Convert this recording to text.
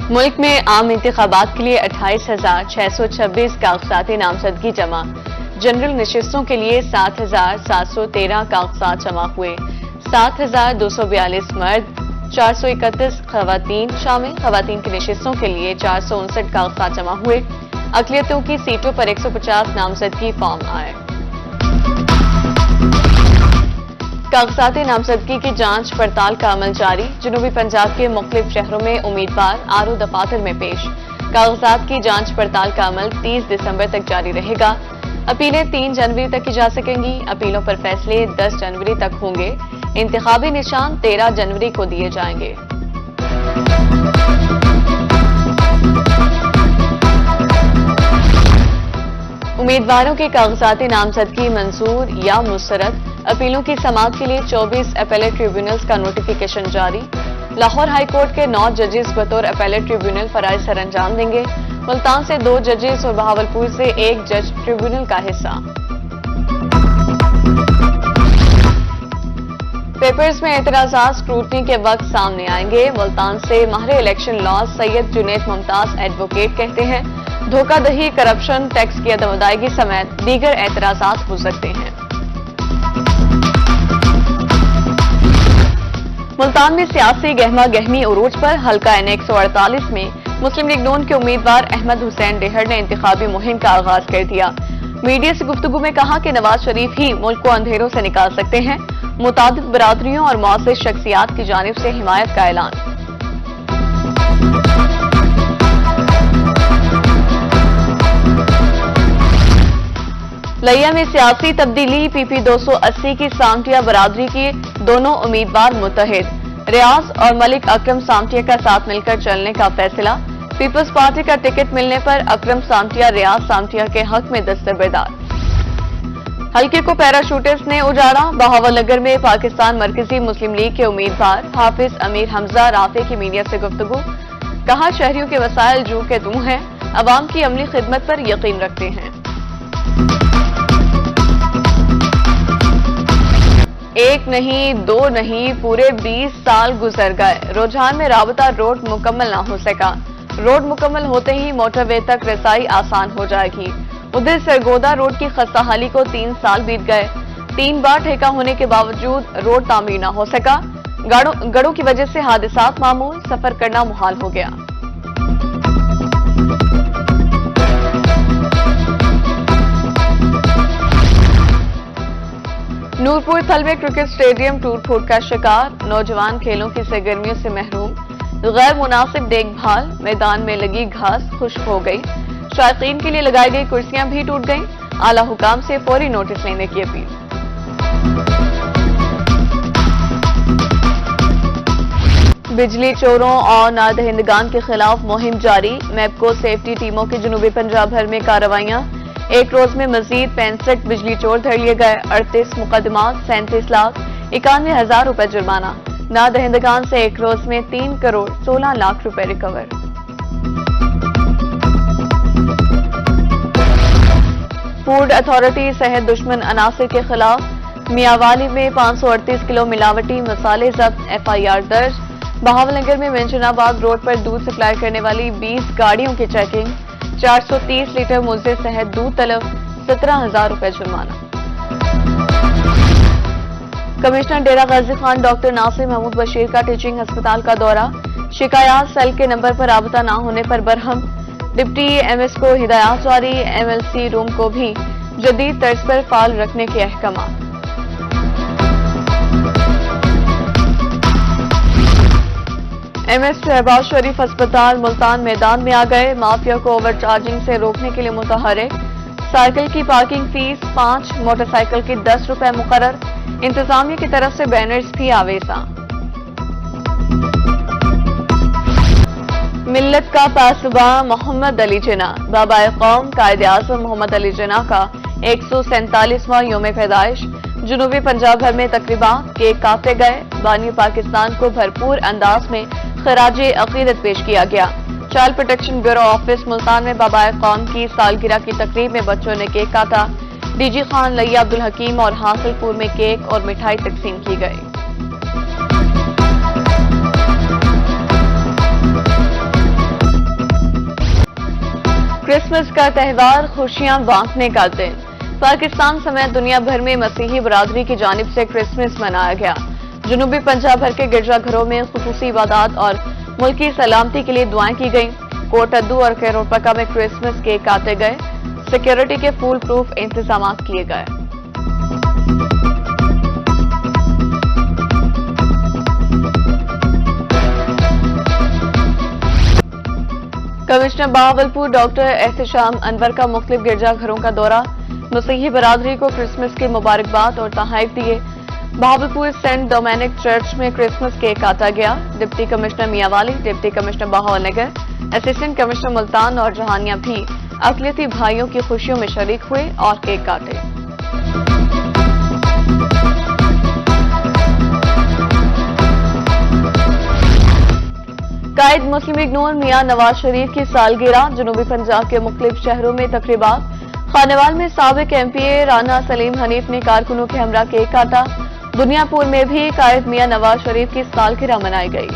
मुल्क में आम इंतखाबात के लिए 28,626 कागजाती नामजदगी जमा। जनरल नशिस्तों के लिए 7,713 कागजात जमा हुए। 7,242 मर्द, 431 खवातीन शामिल। खवातीन की नशिस्तों के लिए 459 कागजात जमा हुए। अकलियतों की सीटों पर 150 नामजदगी फॉर्म आए। कागजाती नामजदगी की जांच पड़ताल का अमल जारी। जनूबी पंजाब के मुख्तलिफ शहरों में उम्मीदवार आरओ दफातर में पेश। कागजात की जांच पड़ताल का अमल 30 दिसंबर तक जारी रहेगा। अपीलें 3 जनवरी तक की जा सकेंगी। अपीलों पर फैसले 10 जनवरी तक होंगे। इंतखाबी निशान 13 जनवरी को दिए जाएंगे। उम्मीदवारों के कागजाती नामजदगी मंजूर या मुस्तरद। अपीलों की समाअत के लिए 24 अपेलेट ट्रिब्यूनल्स का नोटिफिकेशन जारी। लाहौर हाई कोर्ट के 9 जजेस बतौर अपेलेट ट्रिब्यूनल फराइज सर अंजाम देंगे। मुल्तान से 2 जजेस और बहावलपुर से 1 जज ट्रिब्यूनल का हिस्सा। पेपर्स में एतराजात स्क्रूटनी के वक्त सामने आएंगे। मुल्तान से माहिर election law Syed Junaid Mumtaz advocate कहते हैं, धोखाधड़ी, करप्शन, टैक्स की अदम अदायगी समेत दीगर एतराजात हो सकते हैं। मुल्तान में सियासी गहमा गहमी उरूज पर। हल्का N 148 में मुस्लिम लीग नून के उम्मीदवार अहमद हुसैन डेहर ने इंतखाबी मुहिम का आगाज कर दिया। मीडिया से गुफ्तगू में कहा कि नवाज शरीफ ही मुल्क को अंधेरों से निकाल सकते हैं। मुतादिद बरादरियों और मुआज़िज़ शख्सियात की जानिब से हिमायत का ऐलान। लिया में सियासी तब्दीली। PP 280 की सामटिया बरादरी की दोनों उम्मीदवार मुत्तहिद। रियाज और मलिक अकरम सामटिया का साथ मिलकर चलने का फैसला। पीपल्स पार्टी का टिकट मिलने पर अकरम सामटिया रियाज सामटिया के हक में दस्तरबेदार। हल्के को पैराशूटर्स ने उजाड़ा। बहावलनगर में पाकिस्तान मरकजी मुस्लिम लीग के उम्मीदवार हाफिज अमीर हमजा राफे की मीडिया से गुफ्तगू। कहा, शहरियों के वसाइल जू के तू हैं, अवाम की अमली खिदमत पर यकीन रखते हैं। एक नहीं, 2 नहीं, पूरे 20 साल गुजर गए। रुझान में राबता रोड मुकम्मल ना हो सका। रोड मुकम्मल होते ही मोटरवे तक रसाई आसान हो जाएगी। उधर सरगोदा रोड की खस्ताहाली को 3 साल बीत गए। 3 बार ठेका होने के बावजूद रोड तामीर न हो सका। गड़ों की वजह से हादसात मामूल, सफर करना मुहाल हो गया। नूरपुर थलवे क्रिकेट स्टेडियम टूट फूट का शिकार। नौजवान खेलों की सरगर्मियों से महरूम। गैर मुनासिब देखभाल। मैदान में लगी घास खुश्क हो गई। शायकीन के लिए लगाई गई कुर्सियां भी टूट गईं। आला हुकाम से फौरी नोटिस लेने की अपील। बिजली चोरों और नादहिंदगान के खिलाफ मुहिम जारी। मैपको सेफ्टी टीमों की जनूबी पंजाब भर में कार्रवाइयां। एक रोज में मजीद 65 बिजली चोर धर लिए गए। 38 मुकदमात, 37,91,000 रुपए जुर्माना। नादहिंदगान से एक रोज में 3 करोड़ 16 लाख रुपए रिकवर। फूड अथॉरिटी सेहत दुश्मन अनासिर के खिलाफ। मियावाली में 538 किलो मिलावटी मसाले जब्त। FIR दर्ज। बहावलनगर में मंशनाबाद रोड पर दूध सप्लाई करने वाली 20 गाड़ियों की चेकिंग। 430 लीटर मुज़े शहद दूध तलब। 17,000 रुपए जुर्माना। कमिश्नर डेरा गाजी खान डॉक्टर नासिर महमूद बशीर का टीचिंग अस्पताल का दौरा। शिकायत सेल के नंबर पर राबता न होने पर बरहम। डिप्टी MS को हिदायत जारी। MLC रूम को भी जदीद तर्ज पर फाल रखने के अहकाम। MS शहबाज शरीफ अस्पताल मुल्तान मैदान में आ गए। माफिया को ओवरचार्जिंग से रोकने के लिए मुतहर्रिक। साइकिल की पार्किंग फीस 5, मोटरसाइकिल की 10 रुपए मुकर्रर। इंतजामिया की तरफ से बैनर्स भी आवेजा। मिल्लत का पासबा मोहम्मद अली जिन्ना। बाबाए कौम कायदे आज़म मोहम्मद अली जिन्ना का 147वां यौम पैदाइश। जनूबी पंजाब भर में तकरीबा, केक काटे गए। बानी पाकिस्तान को भरपूर अंदाज में खराजे अकीदत पेश किया गया। Child protection bureau office Multan में बाबाए कौम की सालगिरह की तकरीब में बच्चों ने केक काटा। DG खान, लिया अब्दुल हकीम और हासिलपुर में केक और मिठाई तकसीम की गई। क्रिसमस का त्योहार खुशियां बांटने का दिन। पाकिस्तान समेत दुनिया भर में मसीही बरादरी की जानिब से क्रिसमस मनाया गया। जनूबी पंजाब भर के गिरजाघरों में खुसूसी इबादत और मुल्की सलामती के लिए दुआएं की गईं। कोटअद्दू और खैरोपका में क्रिसमस केक काटे गए। सिक्योरिटी के फुल प्रूफ इंतजाम किए गए। कमिश्नर बहावलपुर डॉक्टर एहतशाम अनवर का मुख्तलिफ गिरजाघरों का दौरा। मसीही बरादरी को क्रिसमस की मुबारकबाद और तोहफे दिए। बहावलपुर सेंट डोमेनिक चर्च में क्रिसमस केक काटा गया। Deputy commissioner Mianwali, deputy commissioner Bahawalnagar, assistant commissioner Multan और जहानिया भी अकलियती भाइयों की खुशियों में शरीक हुए और केक काटे। कायद मुस्लिम लीग नून मियां नवाज शरीफ की सालगिरह। जनूबी पंजाब के मुख्तलिफ शहरों में तकरीबात। खानेवाल में साबिक एमपीए राना सलीम हनीफ ने कारकुनों के हमरा केक काटा। दुनियापुर में भी कायद मियां नवाज शरीफ की सालगिरह मनाई गई।